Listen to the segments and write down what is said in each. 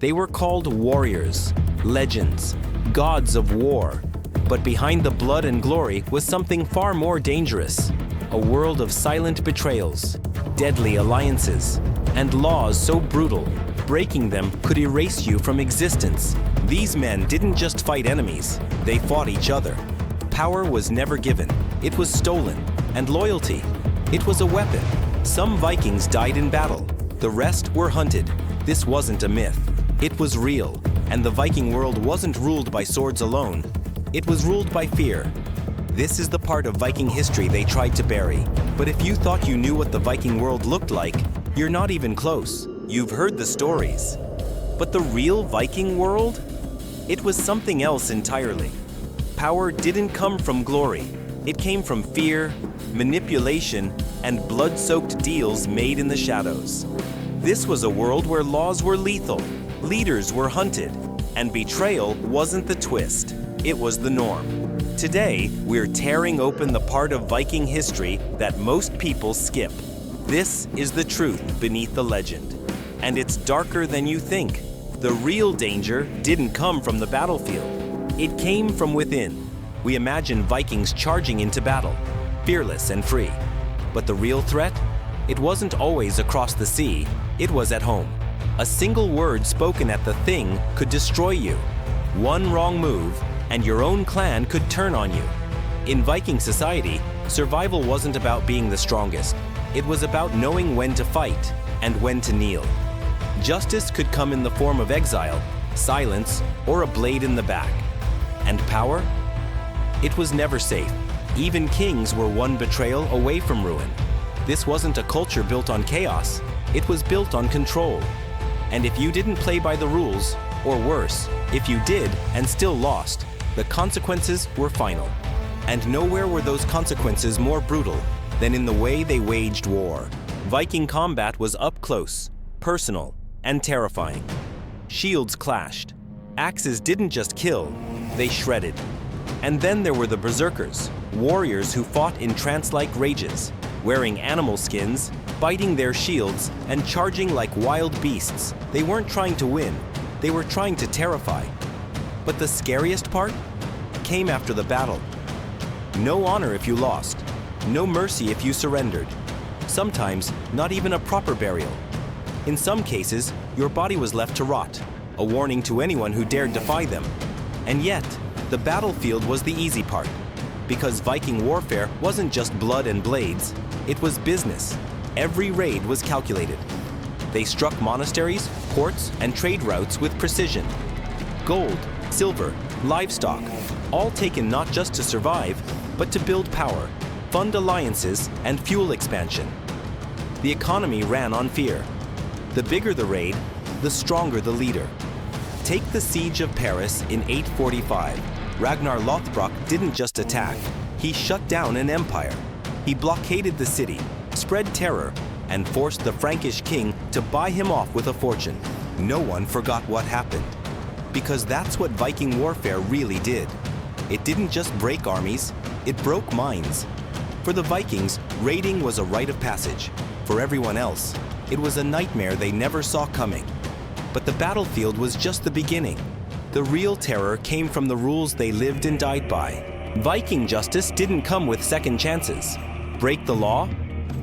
They were called warriors, legends, gods of war. But behind the blood and glory was something far more dangerous. A world of silent betrayals, deadly alliances, and laws so brutal, breaking them could erase you from existence. These men didn't just fight enemies, they fought each other. Power was never given, it was stolen. And loyalty, it was a weapon. Some Vikings died in battle, the rest were hunted. This wasn't a myth, it was real. And the Viking world wasn't ruled by swords alone, it was ruled by fear. This is the part of Viking history they tried to bury. But if you thought you knew what the Viking world looked like, you're not even close. You've heard the stories. But the real Viking world? It was something else entirely. Power didn't come from glory. It came from fear, manipulation, and blood-soaked deals made in the shadows. This was a world where laws were lethal, leaders were hunted, and betrayal wasn't the twist. It was the norm. Today, we're tearing open the part of Viking history that most people skip. This is the truth beneath the legend. And it's darker than you think. The real danger didn't come from the battlefield. It came from within. We imagine Vikings charging into battle, fearless and free. But the real threat? It wasn't always across the sea, it was at home. A single word spoken at the thing could destroy you. One wrong move, and your own clan could turn on you. In Viking society, survival wasn't about being the strongest. It was about knowing when to fight and when to kneel. Justice could come in the form of exile, silence, or a blade in the back. And power? It was never safe. Even kings were one betrayal away from ruin. This wasn't a culture built on chaos. It was built on control. And if you didn't play by the rules, or worse, if you did and still lost, the consequences were final. And nowhere were those consequences more brutal than in the way they waged war. Viking combat was up close, personal, and terrifying. Shields clashed. Axes didn't just kill, they shredded. And then there were the berserkers, warriors who fought in trance-like rages, wearing animal skins, biting their shields, and charging like wild beasts. They weren't trying to win, they were trying to terrify. But the scariest part came after the battle. No honor if you lost, no mercy if you surrendered. Sometimes, not even a proper burial. In some cases, your body was left to rot, a warning to anyone who dared defy them. And yet, the battlefield was the easy part, because Viking warfare wasn't just blood and blades, it was business. Every raid was calculated. They struck monasteries, ports, and trade routes with precision. Gold, silver, livestock, all taken not just to survive, but to build power, fund alliances, and fuel expansion. The economy ran on fear. The bigger the raid, the stronger the leader. Take the siege of Paris in 845. Ragnar Lothbrok didn't just attack, he shut down an empire. He blockaded the city, spread terror, and forced the Frankish king to buy him off with a fortune. No one forgot what happened. Because that's what Viking warfare really did. It didn't just break armies, it broke minds. For the Vikings, raiding was a rite of passage. For everyone else, it was a nightmare they never saw coming. But the battlefield was just the beginning. The real terror came from the rules they lived and died by. Viking justice didn't come with second chances. Break the law?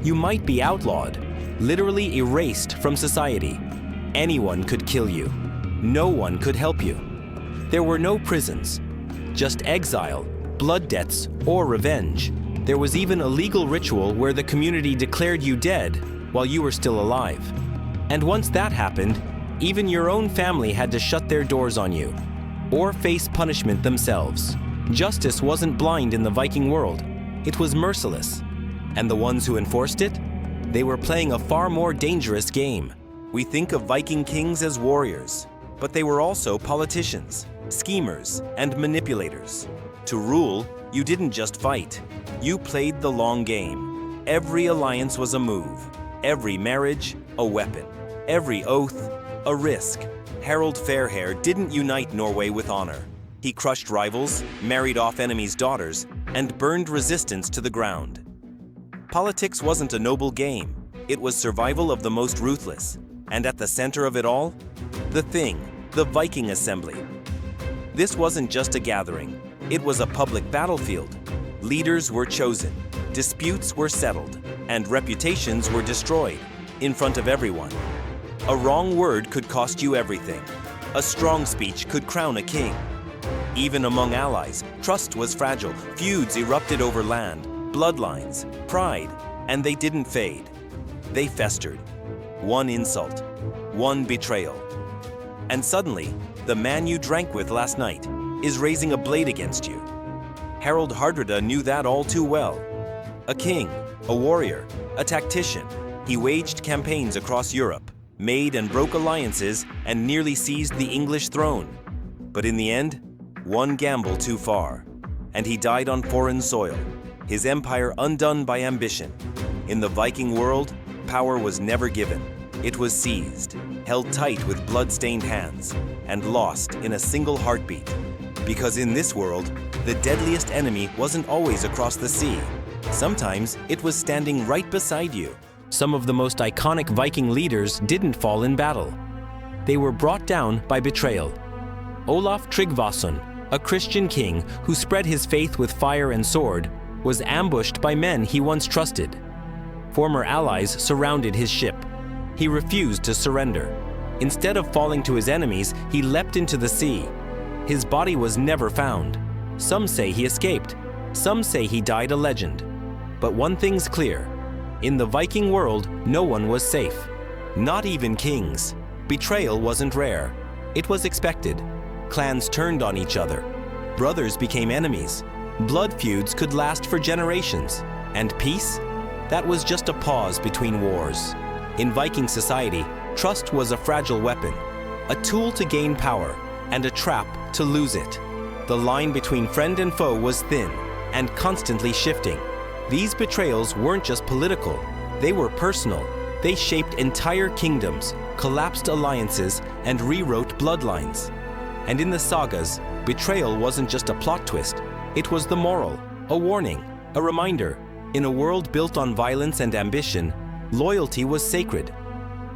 You might be outlawed, literally erased from society. Anyone could kill you. No one could help you. There were no prisons, just exile, blood debts, or revenge. There was even a legal ritual where the community declared you dead while you were still alive. And once that happened, even your own family had to shut their doors on you, or face punishment themselves. Justice wasn't blind in the Viking world, it was merciless. And the ones who enforced it? They were playing a far more dangerous game. We think of Viking kings as warriors, but they were also politicians, schemers, and manipulators. To rule, you didn't just fight, you played the long game. Every alliance was a move, every marriage, a weapon, every oath, a risk. Harold Fairhair didn't unite Norway with honor. He crushed rivals, married off enemies' daughters, and burned resistance to the ground. Politics wasn't a noble game, it was survival of the most ruthless. And at the center of it all, the Thing, the Viking Assembly. This wasn't just a gathering, it was a public battlefield. Leaders were chosen, disputes were settled, and reputations were destroyed in front of everyone. A wrong word could cost you everything. A strong speech could crown a king. Even among allies, trust was fragile. Feuds erupted over land, bloodlines, pride, and they didn't fade. They festered. One insult, one betrayal. And suddenly, the man you drank with last night is raising a blade against you. Harold Hardrada knew that all too well. A king, a warrior, a tactician, he waged campaigns across Europe, made and broke alliances, and nearly seized the English throne. But in the end, one gamble too far, and he died on foreign soil, his empire undone by ambition. In the Viking world, power was never given. It was seized, held tight with blood-stained hands, and lost in a single heartbeat. Because in this world, the deadliest enemy wasn't always across the sea. Sometimes it was standing right beside you. Some of the most iconic Viking leaders didn't fall in battle. They were brought down by betrayal. Olaf Tryggvason, a Christian king who spread his faith with fire and sword, was ambushed by men he once trusted. Former allies surrounded his ship. He refused to surrender. Instead of falling to his enemies, he leapt into the sea. His body was never found. Some say he escaped. Some say he died a legend. But one thing's clear. In the Viking world, no one was safe. Not even kings. Betrayal wasn't rare. It was expected. Clans turned on each other. Brothers became enemies. Blood feuds could last for generations. And peace? That was just a pause between wars. In Viking society, trust was a fragile weapon, a tool to gain power, and a trap to lose it. The line between friend and foe was thin and constantly shifting. These betrayals weren't just political, they were personal. They shaped entire kingdoms, collapsed alliances, and rewrote bloodlines. And in the sagas, betrayal wasn't just a plot twist, it was the moral, a warning, a reminder. In a world built on violence and ambition, loyalty was sacred.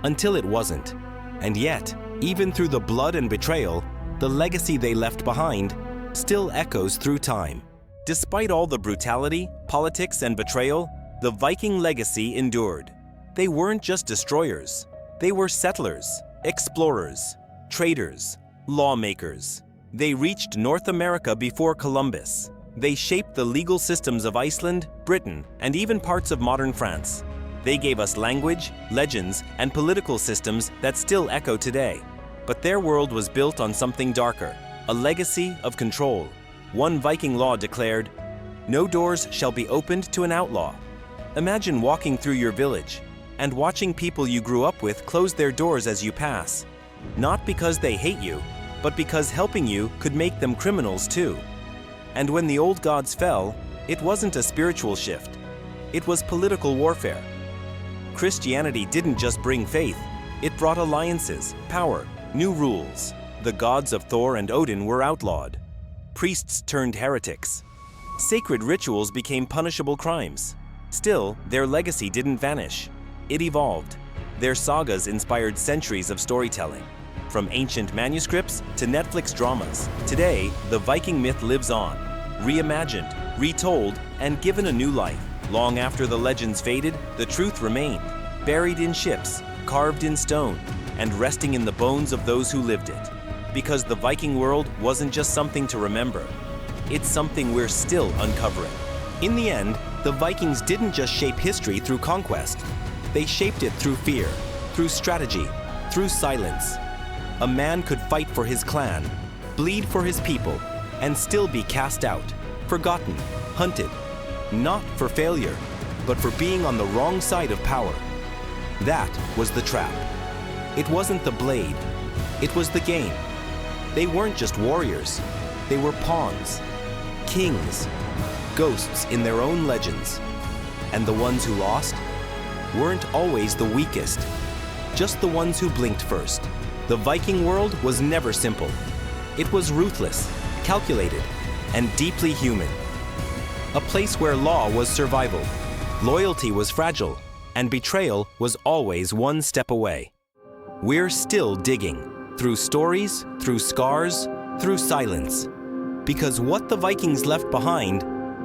Until it wasn't. And yet, even through the blood and betrayal, the legacy they left behind still echoes through time. Despite all the brutality, politics, and betrayal, the Viking legacy endured. They weren't just destroyers. They were settlers, explorers, traders, lawmakers. They reached North America before Columbus. They shaped the legal systems of Iceland, Britain, and even parts of modern France. They gave us language, legends, and political systems that still echo today. But their world was built on something darker, a legacy of control. One Viking law declared, "No doors shall be opened to an outlaw." Imagine walking through your village and watching people you grew up with close their doors as you pass. Not because they hate you, but because helping you could make them criminals too. And when the old gods fell, it wasn't a spiritual shift. It was political warfare. Christianity didn't just bring faith, it brought alliances, power, new rules. The gods of Thor and Odin were outlawed. Priests turned heretics. Sacred rituals became punishable crimes. Still, their legacy didn't vanish. It evolved. Their sagas inspired centuries of storytelling. From ancient manuscripts to Netflix dramas, today, the Viking myth lives on, reimagined, retold, and given a new life. Long after the legends faded, the truth remained, buried in ships, carved in stone, and resting in the bones of those who lived it. Because the Viking world wasn't just something to remember, it's something we're still uncovering. In the end, the Vikings didn't just shape history through conquest. They shaped it through fear, through strategy, through silence. A man could fight for his clan, bleed for his people, and still be cast out, forgotten, hunted. Not for failure, but for being on the wrong side of power. That was the trap. It wasn't the blade, it was the game. They weren't just warriors, they were pawns, kings, ghosts in their own legends. And the ones who lost weren't always the weakest, just the ones who blinked first. The Viking world was never simple. It was ruthless, calculated, and deeply human. A place where law was survival, loyalty was fragile, and betrayal was always one step away. We're still digging, through stories, through scars, through silence. Because what the Vikings left behind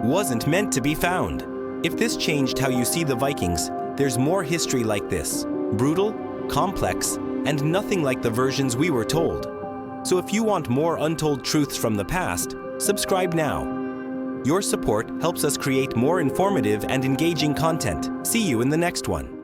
wasn't meant to be found. If this changed how you see the Vikings, there's more history like this. Brutal, complex, and nothing like the versions we were told. So if you want more untold truths from the past, subscribe now. Your support helps us create more informative and engaging content. See you in the next one.